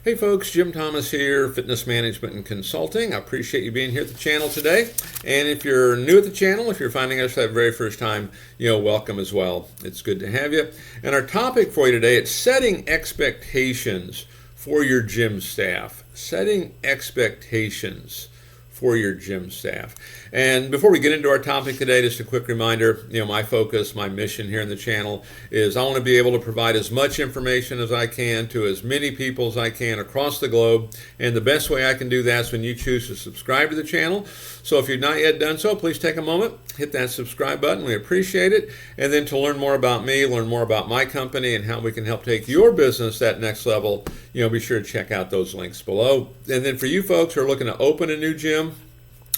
Hey folks, Jim Thomas here, Fitness Management and Consulting. I appreciate you being here at the channel today. And if you're new at the channel, if you're finding us for the very first time, welcome as well. It's good to have you. And our topic for you today, it's setting expectations for your gym staff. Setting expectations for your gym staff. And before we get into our topic today, just a quick reminder, my focus, my mission here in the channel is I want to be able to provide as much information as I can to as many people as I can across the globe. And the best way I can do that is when you choose to subscribe to the channel. So if you've not yet done so, please take a moment, hit that subscribe button. We appreciate it. And then to learn more about me, learn more about my company and how we can help take your business that next level, be sure to check out those links below. And then for you folks who are looking to open a new gym,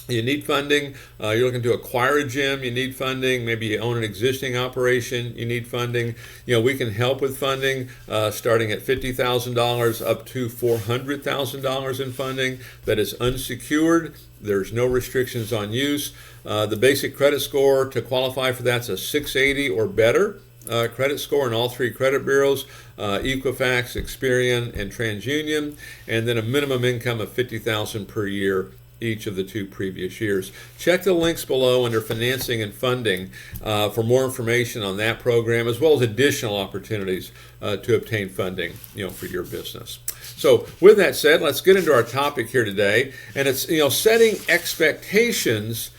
you need funding. You're looking to acquire a gym, you need funding. Maybe you own an existing operation, you need funding. We can help with funding starting at $50,000 up to $400,000 in funding that is unsecured. There's no restrictions on use. The basic credit score to qualify for that's a 680 or better. Credit score in all three credit bureaus, Equifax, Experian, and TransUnion, and then a minimum income of $50,000 per year each of the two previous years. Check the links below under financing and funding for more information on that program, as well as additional opportunities to obtain funding, for your business. So with that said, let's get into our topic here today, and it's setting expectations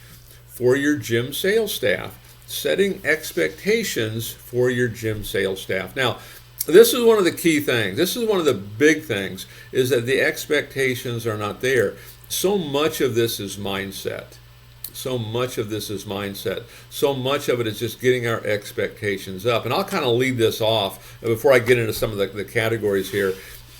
for your gym sales staff. Setting expectations for your gym sales staff. Now, this is one of the key things. This is one of the big things, is that the expectations are not there. So much of this is mindset. So much of this is mindset. So much of it is just getting our expectations up. And I'll kind of lead this off before I get into some of the categories here.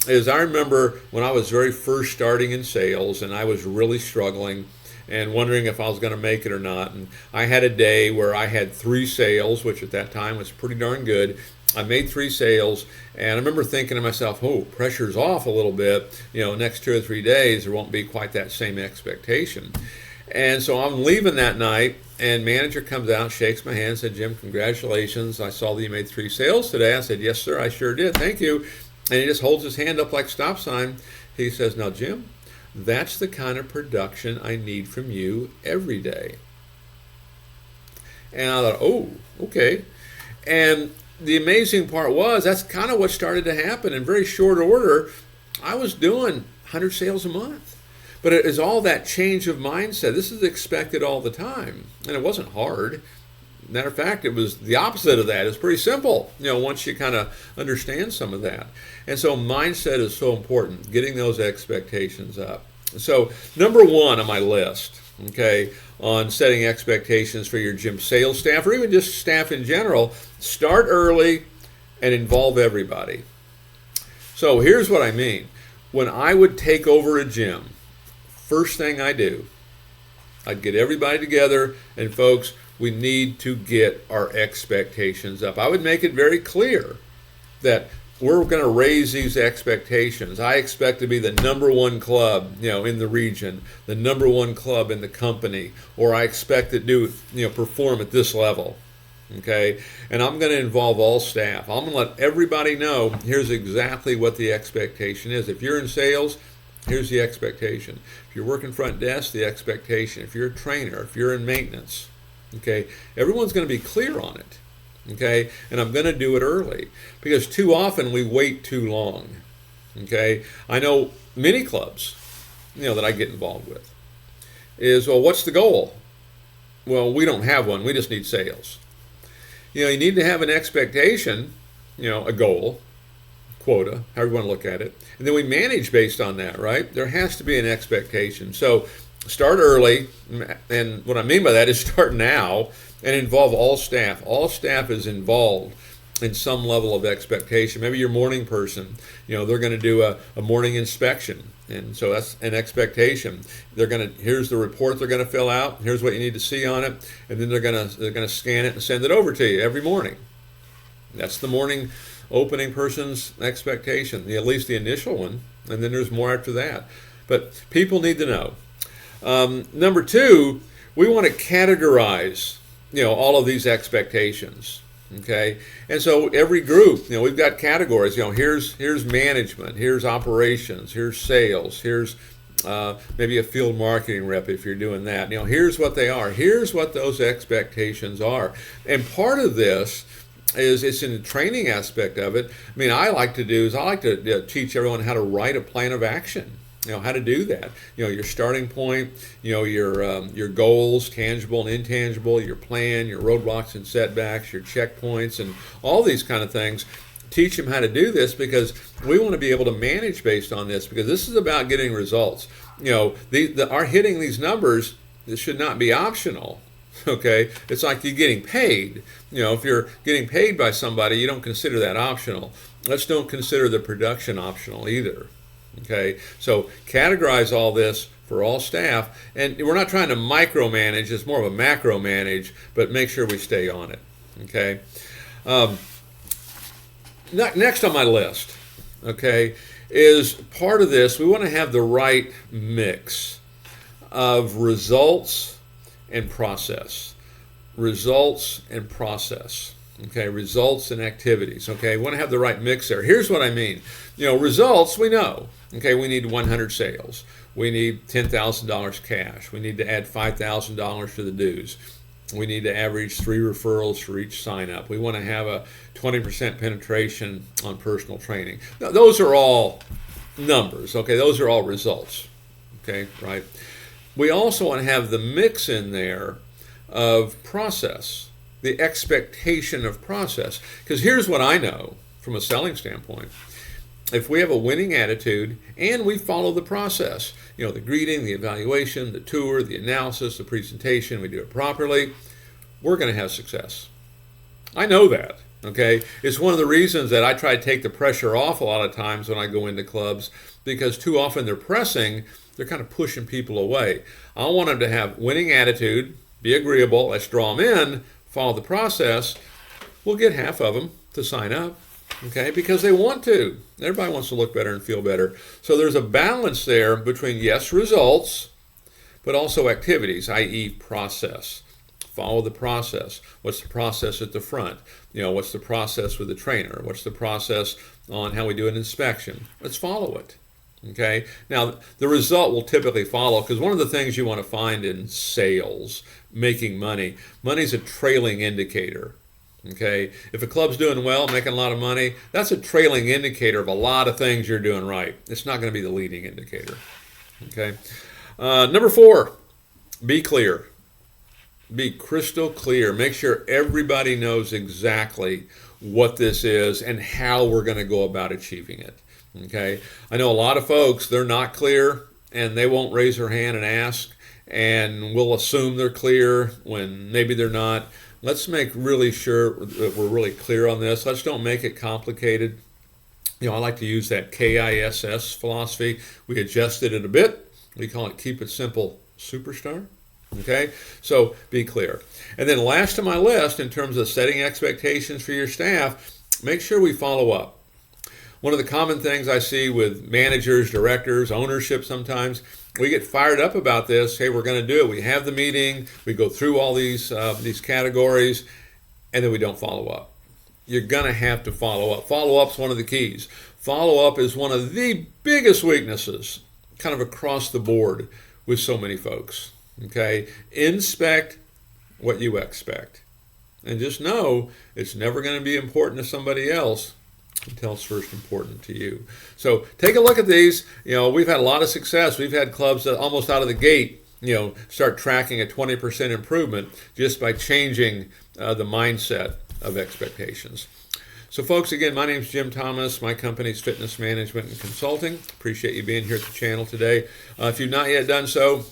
Is I remember when I was very first starting in sales and I was really struggling and wondering if I was going to make it or not. And I had a day where I had 3 sales, which at that time was pretty darn good. I made 3 sales, and I remember thinking to myself, pressure's off a little bit. Next 2 or 3 days, there won't be quite that same expectation. And so I'm leaving that night, and manager comes out, shakes my hand, said, Jim, congratulations. I saw that you made 3 sales today. I said, yes, sir, I sure did. Thank you. And he just holds his hand up like stop sign. He says, now, Jim, that's the kind of production I need from you every day. And I thought, okay. And the amazing part was that's kind of what started to happen. In very short order, I was doing 100 sales a month. But it is all that change of mindset. This is expected all the time. And it wasn't hard. Matter of fact, it was the opposite of that. It's pretty simple, once you kind of understand some of that. And so mindset is so important, getting those expectations up. So number 1 on my list, on setting expectations for your gym sales staff or even just staff in general, start early and involve everybody. So here's what I mean. When I would take over a gym, first thing I do, I'd get everybody together and folks, we need to get our expectations up. I would make it very clear that we're going to raise these expectations. I expect to be the number 1 club, in the region, the number 1 club in the company, or I expect to do, perform at this level. Okay, and I'm going to involve all staff. I'm going to let everybody know here's exactly what the expectation is. If you're in sales, here's the expectation. If you're working front desk, the expectation. If you're a trainer, if you're in maintenance, everyone's going to be clear on it. And I'm going to do it early because too often we wait too long. I know many clubs, that I get involved with is, well, what's the goal? Well, we don't have one. We just need sales. You need to have an expectation, a goal, quota, however you want to look at it. And then we manage based on that, right? There has to be an expectation. So start early. And what I mean by that is start now. And involve all staff. All staff is involved in some level of expectation. Maybe your morning person, they're going to do a morning inspection. And so that's an expectation. Here's the report they're going to fill out. Here's what you need to see on it. And then they're going to scan it and send it over to you every morning. That's the morning opening person's expectation, at least the initial one. And then there's more after that. But people need to know. Number 2, we want to categorize all of these expectations. Okay, and so every group, we've got categories. Here's management, here's operations, here's sales, here's maybe a field marketing rep if you're doing that. Here's what they are. Here's what those expectations are. And part of this is it's in the training aspect of it. I like to teach everyone how to write a plan of action. How to do that. Your starting point, your goals, tangible and intangible, your plan, your roadblocks and setbacks, your checkpoints, and all these kind of things. Teach them how to do this because we want to be able to manage based on this, because this is about getting results. Our hitting these numbers, this should not be optional. Okay, it's like you're getting paid. If you're getting paid by somebody, you don't consider that optional. Let's don't consider the production optional either. Okay, so categorize all this for all staff, and we're not trying to micromanage, it's more of a macro manage, but make sure we stay on it. Okay, next on my list, okay, is part of this, we want to have the right mix of results and process. Results and process. Okay, results and activities. Okay, we want to have the right mix there. Here's what I mean. Results, we know. Okay, we need 100 sales. We need $10,000 cash. We need to add $5,000 to the dues. We need to average 3 referrals for each sign up. We want to have a 20% penetration on personal training. Now, those are all numbers. Okay, those are all results. Okay, right? We also want to have the mix in there of process, the expectation of process. Because here's what I know from a selling standpoint. If we have a winning attitude and we follow the process, the greeting, the evaluation, the tour, the analysis, the presentation, we do it properly, we're going to have success. I know that, okay? It's one of the reasons that I try to take the pressure off a lot of times when I go into clubs, because too often they're pressing, they're kind of pushing people away. I want them to have winning attitude, be agreeable, let's draw them in, follow the process. We'll get half of them to sign up. Okay, because they want to. Everybody wants to look better and feel better. So there's a balance there between, yes, results, but also activities, i.e. process. Follow the process. What's the process at the front? What's the process with the trainer? What's the process on how we do an inspection? Let's follow it. Okay, now the result will typically follow, because one of the things you want to find in sales, making money is a trailing indicator. Okay, if a club's doing well, making a lot of money, that's a trailing indicator of a lot of things you're doing right. It's not going to be the leading indicator. Okay, number 4, be clear. Be crystal clear. Make sure everybody knows exactly what this is and how we're going to go about achieving it. Okay, I know a lot of folks, they're not clear and they won't raise their hand and ask, and we'll assume they're clear when maybe they're not. Let's make really sure that we're really clear on this. Let's don't make it complicated. I like to use that KISS philosophy. We adjusted it a bit. We call it Keep It Simple Superstar. Okay, so be clear. And then last on my list, in terms of setting expectations for your staff, make sure we follow up. One of the common things I see with managers, directors, ownership sometimes, we get fired up about this. Hey, we're going to do it. We have the meeting. We go through all these categories, and then we don't follow up. You're going to have to follow up. Follow-up's one of the keys. Follow-up is one of the biggest weaknesses, kind of across the board with so many folks. Okay? Inspect what you expect. And just know it's never going to be important to somebody else until it's first important to you. So take a look at these. We've had a lot of success. We've had clubs that almost out of the gate, start tracking a 20% improvement just by changing the mindset of expectations. So folks, again, my name's Jim Thomas. My company's Fitness Management and Consulting. Appreciate you being here at the channel today. If you've not yet done so,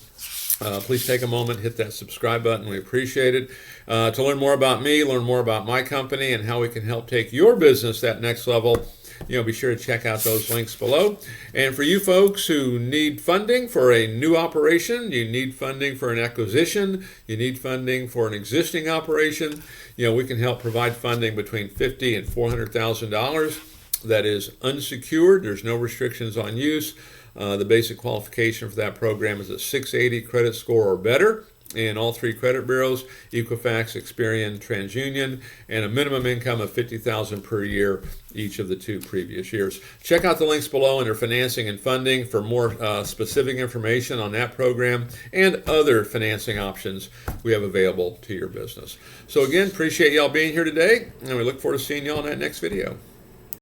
please take a moment, hit that subscribe button. We appreciate it. To learn more about me, learn more about my company, and how we can help take your business that next level, be sure to check out those links below. And for you folks who need funding for a new operation, you need funding for an acquisition, you need funding for an existing operation, we can help provide funding between $50,000 and $400,000. That is unsecured. There's no restrictions on use. The basic qualification for that program is a 680 credit score or better. in all three credit bureaus, Equifax, Experian, TransUnion, and a minimum income of $50,000 per year each of the 2 previous years. Check out the links below under financing and funding for more specific information on that program and other financing options we have available to your business. So again, appreciate y'all being here today, and we look forward to seeing y'all in that next video.